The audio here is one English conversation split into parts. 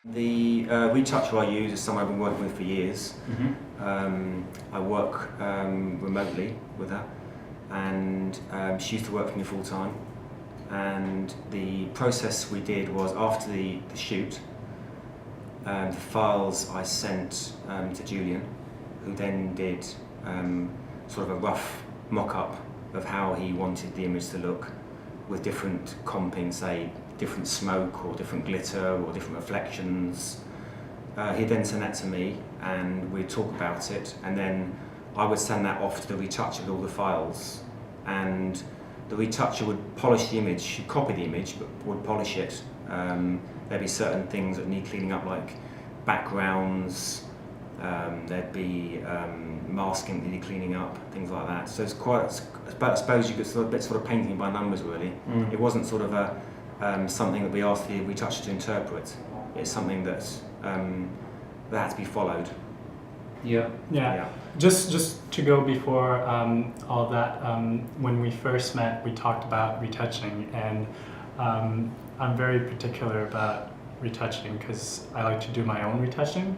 The retoucher I use is someone I've been working with for years. I work remotely with her, and she used to work for me full time. And the process we did was, after the shoot, the files I sent to Julien, who then did sort of a rough mock-up of how he wanted the image to look, with different comping, say different smoke or different glitter or different reflections. He'd then send that to me and we'd talk about it, and then I would send that off to the retoucher with all the files, and the retoucher would polish the image. She'd copy the image but would polish it. There'd be certain things that need cleaning up, like backgrounds, there'd be masking that needed cleaning up, things like that. So it's quite, I suppose you could sort of painting by numbers, really. It wasn't sort of a something that we asked the retoucher to interpret. It's something that had to be followed. Yeah. Just to go before all that, when we first met, we talked about retouching, and I'm very particular about retouching because I like to do my own retouching.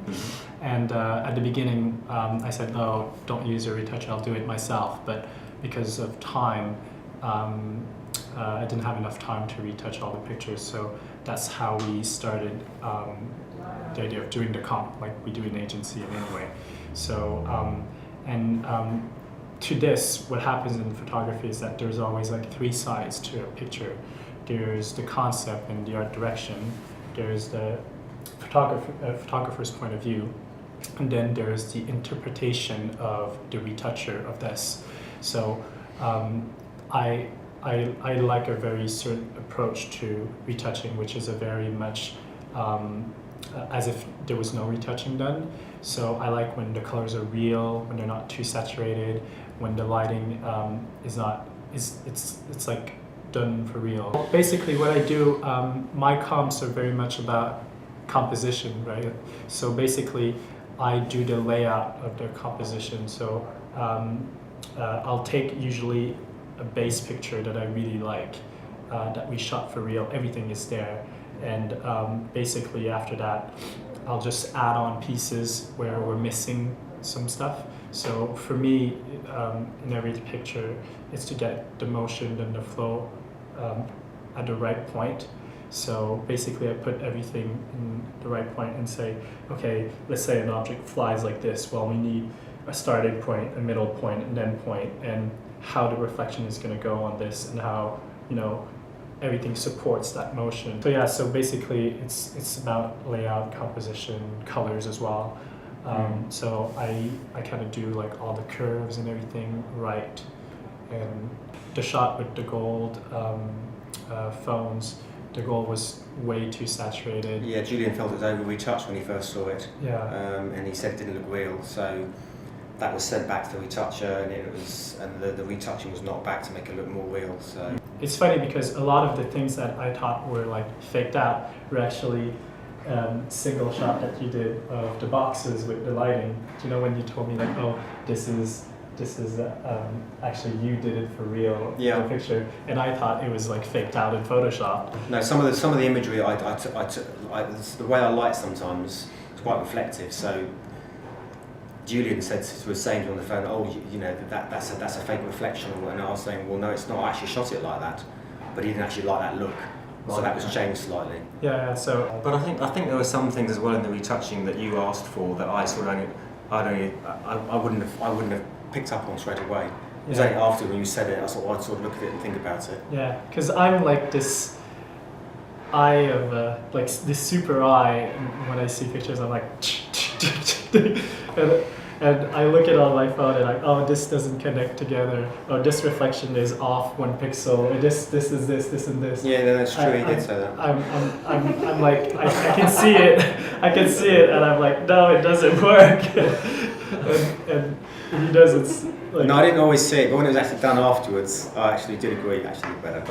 And at the beginning, I said, no, don't use a retoucher, I'll do it myself. But because of time, I didn't have enough time to retouch all the pictures, so that's how we started the idea of doing the comp, like we do in agency anyway. So, to this, what happens in photography is that there's always like three sides to a picture. There's the concept and the art direction, there's the photographer's point of view, and then there's the interpretation of the retoucher of this. So I like a very certain approach to retouching, which is a very much as if there was no retouching done. So I like when the colors are real, when they're not too saturated, when the lighting it's like done for real. Basically what I do, my comps are very much about composition, right? So basically I do the layout of the composition. So I'll take usually a base picture that I really like, that we shot for real, everything is there. And basically after that, I'll just add on pieces where we're missing some stuff. So for me, in every picture, it's to get the motion and the flow at the right point. So basically I put everything in the right point and say, okay, let's say an object flies like this. Well, we need a starting point, a middle point, an end point, and how the reflection is going to go on this, and how, everything supports that motion. So yeah, so basically it's about layout, composition, colors as well. So I kind of do like all the curves and everything right. And the shot with the gold phones, the gold was way too saturated. Yeah, Julien felt it was over-retouched when he first saw it. Yeah. And he said it didn't look real, so that was sent back to the retoucher, and the retouching was knocked back to make it look more real. So it's funny because a lot of the things that I thought were like faked out were actually single shot that you did of the boxes with the lighting. Do you know when you told me like, oh, this is actually you did it for real, yeah, the picture, and I thought it was like faked out in Photoshop. No, some of the imagery I took, the way I light sometimes is quite reflective. So Julien was saying to me on the phone, oh, that's a fake reflection, and I was saying, well, no, it's not. I actually shot it like that, but he didn't actually like that look, so that was changed slightly. Yeah. So, but I think there were some things as well in the retouching that you asked for that I wouldn't have picked up on straight away. It was only after when you said it, I thought, well, I'd sort of look at it and think about it. Yeah, because I'm like this eye of like this super eye. When I see pictures, I'm like, and I look at it on my phone and like, oh, this doesn't connect together. Oh, this reflection is off 1 pixel. Or this is this and this. Yeah, no, that's true. He did say that. I'm like, I can see it. I can see it, and I'm like, no, it doesn't work. and he does it. Like, no, I didn't always see it, but when it was actually done afterwards, I actually did agree. It actually looked better.